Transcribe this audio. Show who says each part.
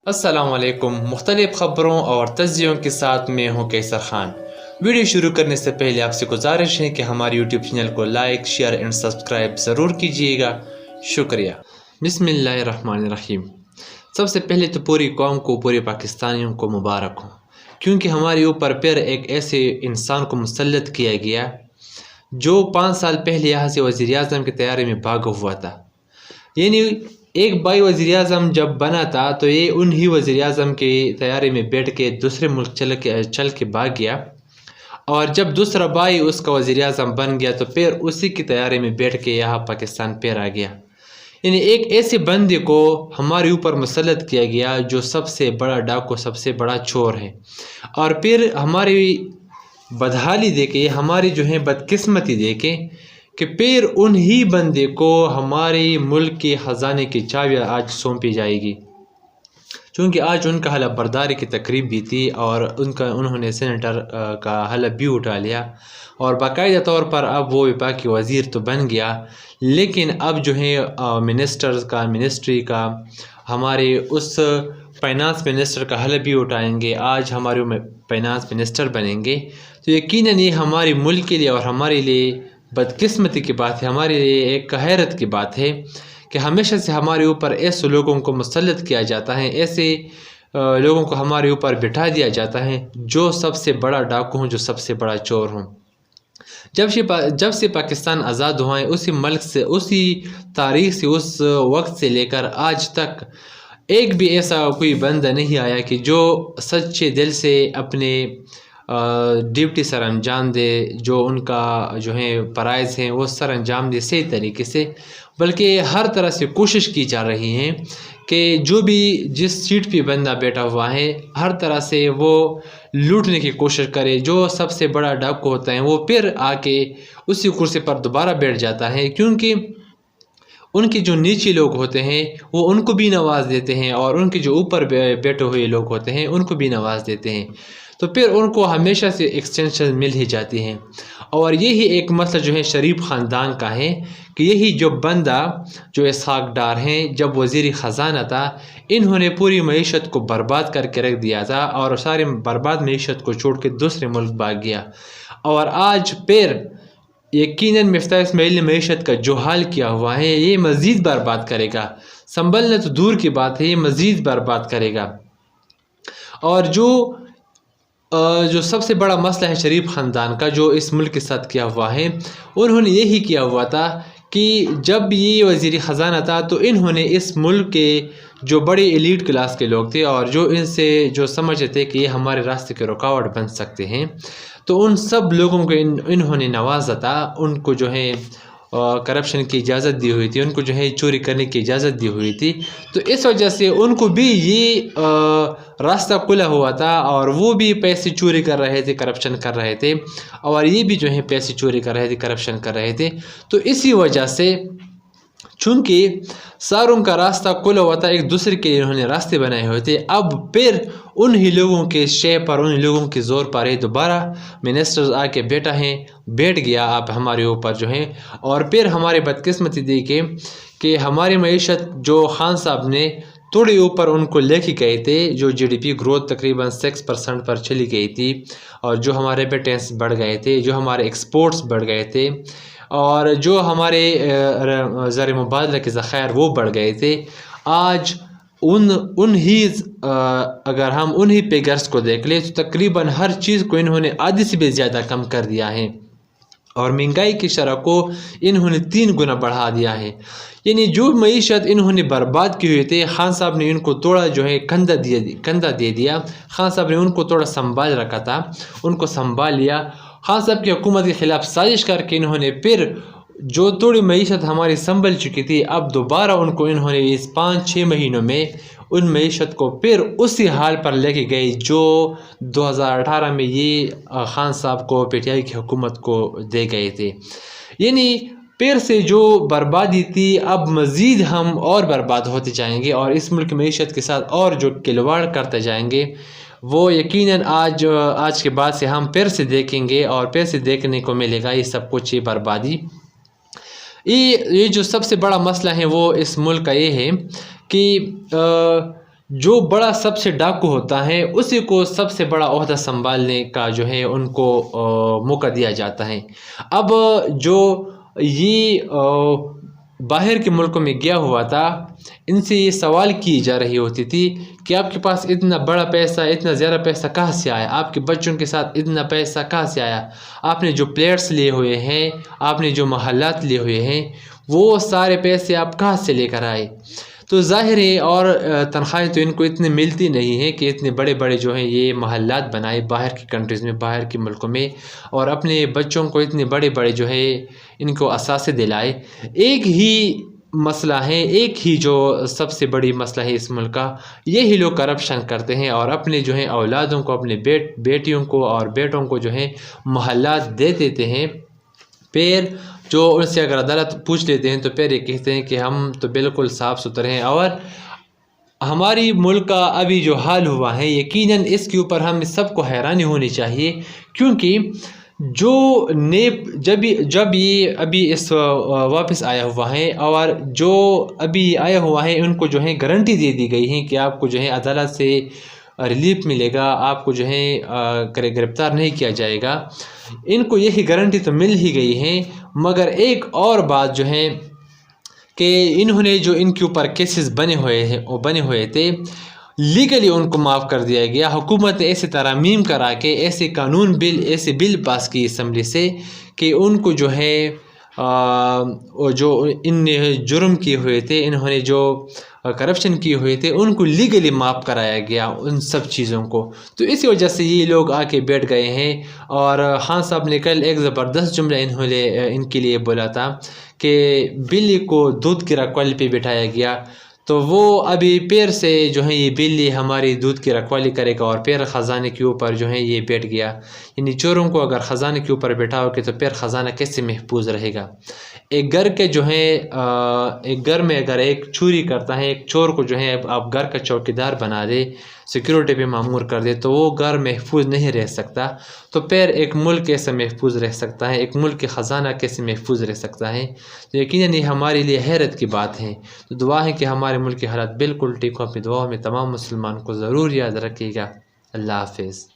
Speaker 1: अस्सलामुअलैकुम। मुख्तलिफ़ ख़बरों और तज्ज़ियों के साथ मैं हूँ कैसर ख़ान। वीडियो शुरू करने से पहले आपसे गुजारिश है कि हमारे यूट्यूब चैनल को लाइक, शेयर एंड सब्सक्राइब ज़रूर कीजिएगा। शुक्रिया। बिस्मिल्लाहिर्रहमानिर्रहीम। सबसे पहले तो पूरी कौम को, पूरे पाकिस्तानियों को मुबारक हो, क्योंकि हमारे ऊपर फिर एक ऐसे इंसान को मुसल्लत किया गया जो 5 साल पहले यहाँ से वज़ीर आज़म की तैयारी में भागा हुआ था। यानी एक भाई वज़ीर आज़म जब बना था तो ये उन्हीं वज़ीर आज़म की तैयारी में बैठ के दूसरे मुल्क चल के भाग गया, और जब दूसरा भाई उसका वज़ीर आज़म बन गया तो फिर उसी की तैयारी में बैठ के यहाँ पाकिस्तान फिर आ गया। यानी एक ऐसे बंदे को हमारे ऊपर मुसल्लत किया गया जो सबसे बड़ा डाकू, सबसे बड़ा चोर है, और फिर हमारी बदहाली देखे, हमारी जो है बदकिस्मती देखे कि फिर उन्हीं बंदे को हमारे मुल्क के ख़जाने की चाबियाँ आज सौंपी जाएगी। चूँकि आज उनका हलफ बर्दारी की तकरीब भी थी और उन्होंने सेनेटर का हलफ भी उठा लिया, और बाकायदा तौर पर अब वो विभाग वज़ीर तो बन गया, लेकिन अब जो है मिनिस्ट्री का हमारे उस फाइनेंस मिनिस्टर का हलफ भी उठाएंगे। आज हमारे फाइनेंस मिनिस्टर बनेंगे, तो यकीनन ये हमारे मुल्क के लिए और हमारे लिए बदकिस्मती की बात है, हमारे लिए एक हैरत की बात है कि हमेशा से हमारे ऊपर ऐसे लोगों को मुसल्लत किया जाता है, ऐसे लोगों को हमारे ऊपर बिठा दिया जाता है जो सबसे बड़ा डाकू हों, जो सबसे बड़ा चोर हों। जब से पाकिस्तान आज़ाद हुआ है, उसी मुल्क से, उसी तारीख से, उस वक्त से लेकर आज तक एक भी ऐसा कोई बंदा नहीं आया कि जो सच्चे दिल से अपने ड्यूटी सर अंजाम दे, जो उनका जो है फ़राइज़ हैं वो सर अंजाम दे सही तरीके से, बल्कि हर तरह से कोशिश की जा रही है कि जो भी जिस सीट पे बंदा बैठा हुआ है हर तरह से वो लूटने की कोशिश करे। जो सबसे बड़ा डाकू होता है वो फिर आके उसी कुर्सी पर दोबारा बैठ जाता है, क्योंकि उनके जो नीचे लोग होते हैं वो उनको भी नवाज देते हैं, और उनके जो ऊपर बैठे हुए लोग होते हैं उनको भी नवाज देते हैं, तो फिर उनको हमेशा से एक्सटेंशन मिल ही जाती हैं। और यही एक मसला जो है शरीफ ख़ानदान का है कि यही जो बंदा जो इसहाक डार हैं, जब वज़ीर ख़जाना था, इन्होंने पूरी मईशत को बर्बाद करके रख दिया था, और सारी बर्बाद मईशत को छोड़ के दूसरे मुल्क भाग गया, और आज फिर यकीनन मिफ्ताह इस्माइल ने मईशत का जो हाल किया हुआ है ये मज़ीद बर्बाद करेगा। संभलना तो दूर की बात है, ये मज़ीद बर्बाद करेगा। और जो सबसे बड़ा मसला है शरीफ ख़ानदान का, जो इस मुल्क के साथ किया हुआ है, उन्होंने यही किया हुआ था कि जब ये वज़ीर ख़जाना था तो इन्होंने इस मुल्क के जो बड़े एलीट क्लास के लोग थे और जो इनसे जो समझते थे कि ये हमारे रास्ते के रुकावट बन सकते हैं, तो उन सब लोगों को इन्होंने नवाजा था। उनको जो है करप्शन की इजाज़त दी हुई थी, उनको जो है चोरी करने की इजाज़त दी हुई थी, तो इस वजह से उनको भी ये रास्ता खुला हुआ था, और वो भी पैसे चोरी कर रहे थे, करप्शन कर रहे थे, और ये भी जो है पैसे चोरी कर रहे थे, करप्शन कर रहे थे। तो इसी वजह से चूँकि सारों का रास्ता खुला हुआ था, एक दूसरे के लिए उन्होंने रास्ते बनाए हुए थे, अब फिर उन्हीं लोगों के शे पर, उन्हीं लोगों के ज़ोर पर ही दोबारा मिनिस्टर्स आके बैठ गया आप हमारे ऊपर जो है। और फिर हमारे बदकिस्मती देखे कि हमारी मईशत जो खान साहब ने थोड़ी ऊपर उनको लेके गए थे, जो GDP ग्रोथ तकरीबन 6% पर चली गई थी, और जो हमारे रेमिटेंस बढ़ गए थे, जो हमारे एक्सपोर्ट्स बढ़ गए थे, और जो हमारे ज़र मुबादला के ज़ख़ायर वो बढ़ गए थे। आज अगर हम उन्हीं फिगर्स को देख लें तो तकरीबन हर चीज़ को इन्होंने आधी से भी ज़्यादा कम कर दिया है, और महंगाई की शरह को इन्होंने 3 गुना बढ़ा दिया है। यानी जो मईशत इन्होंने बर्बाद की हुई थी, खान साहब ने इनको थोड़ा जो है कंधा दे दिया। खान साहब ने उनको थोड़ा संभाल रखा था, उनको संभाल लिया। खान साहब की हुकूमत के ख़िलाफ़ साजिश करके इन्होंने फिर जो थोड़ी मईशत हमारी संभल चुकी थी, अब दोबारा उनको इन्होंने इस 5-6 महीनों में उन मईशत को फिर उसी हाल पर लेके गई जो 2018 में ये खान साहब को PTI की हुकूमत को दे गए थे। यानी फिर से जो बर्बादी थी, अब मज़ीद हम और बर्बाद होते जाएंगे, और इस मुल्क की मईशत के साथ और जो खिलवाड़ करते जाएंगे वो यकीनन आज के बाद से हम फिर से देखेंगे, और फिर से देखने को मिलेगा ये सब कुछ, ये बर्बादी। ये जो सबसे बड़ा मसला है वो इस मुल्क का ये है कि जो बड़ा सबसे डाकू होता है उसी को सबसे बड़ा ओहदा संभालने का जो है उनको मौका दिया जाता है। अब जो ये बाहर के मुल्कों में गया हुआ था, इनसे ये सवाल की जा रही होती थी कि आपके पास इतना बड़ा पैसा, इतना ज़्यादा पैसा कहाँ से आया, आपके बच्चों के साथ इतना पैसा कहाँ से आया, आपने जो प्लेट्स लिए हुए हैं, आपने जो महल्लात लिए हुए हैं, वो सारे पैसे आप कहाँ से लेकर आए। तो ज़ाहिर है, और तनख्वाहें तो इनको इतनी मिलती नहीं है कि इतने बड़े बड़े जो हैं ये महल्लात बनाए बाहर की कंट्रीज़ में, बाहर के मुल्कों में, और अपने बच्चों को इतने बड़े बड़े जो है इनको असासे दिलाए। एक ही मसला है, एक ही जो सबसे बड़ी मसला है इस मुल्क का, यही लोग करप्शन करते हैं और अपने जो है औलादों को, अपने बेटियों को और बेटों को जो है महल्लात दे देते हैं। फिर जो उनसे अगर अदालत पूछ लेते हैं तो फिर ये कहते हैं कि हम तो बिल्कुल साफ़ सुथरे हैं। और हमारी मुल्क का अभी जो हाल हुआ है, यकीनन इसके ऊपर हम सबको हैरानी होनी चाहिए, क्योंकि जो नेप जब ये अभी इस वापस आया हुआ है और जो अभी आया हुआ है, उनको जो है गारंटी दे दी गई है कि आपको जो है अदालत से रिलीफ मिलेगा, आपको जो है गिरफ्तार नहीं किया जाएगा। इनको यही गारंटी तो मिल ही गई है, मगर एक और बात जो है कि इन्होंने जो इनके ऊपर केसेस बने हुए थे, लीगली उनको माफ़ कर दिया गया। हुकूमत ने ऐसे तरमीम करा के ऐसे बिल पास की असम्बली से कि उनको जो है जो इन जुर्म किए हुए थे, इन्होंने जो करप्शन किए हुए थे, उनको लीगली माफ़ कराया गया उन सब चीज़ों को। तो इसी वजह से ये लोग आके बैठ गए हैं। और खान साहब ने कल एक ज़बरदस्त जुमला इनके लिए बोला था कि बिल्ली को दूध की रखवाली पे बिठाया गया, तो वो अभी पैर से जो है ये बिल्ली हमारी दूध की रखवाली करेगा और पैर ख़जाने के ऊपर जो है ये बैठ गया। यानी चोरों को अगर ख़जाने के ऊपर बैठाओगे तो पैर ख़जाना कैसे महफूज रहेगा। एक घर के जो है एक घर में अगर एक चोरी करता है, एक चोर को जो है आप घर का चौकीदार बना दे, सिक्योरिटी पे मामूर कर दे, तो वो घर महफूज नहीं रह सकता। तो फिर एक मुल्क कैसे महफूज रह सकता है, एक मुल्क के ख़जाना कैसे महफूज रह सकता है। तो यकीनन ये हमारे लिए हैरत की बात है। तो दुआ है कि हमारे मुल्क की हालत बिल्कुल ठीक हो। अपनी दुआओं में तमाम मुसलमान को ज़रूर याद रखिएगा। अल्लाह हाफ़िज़।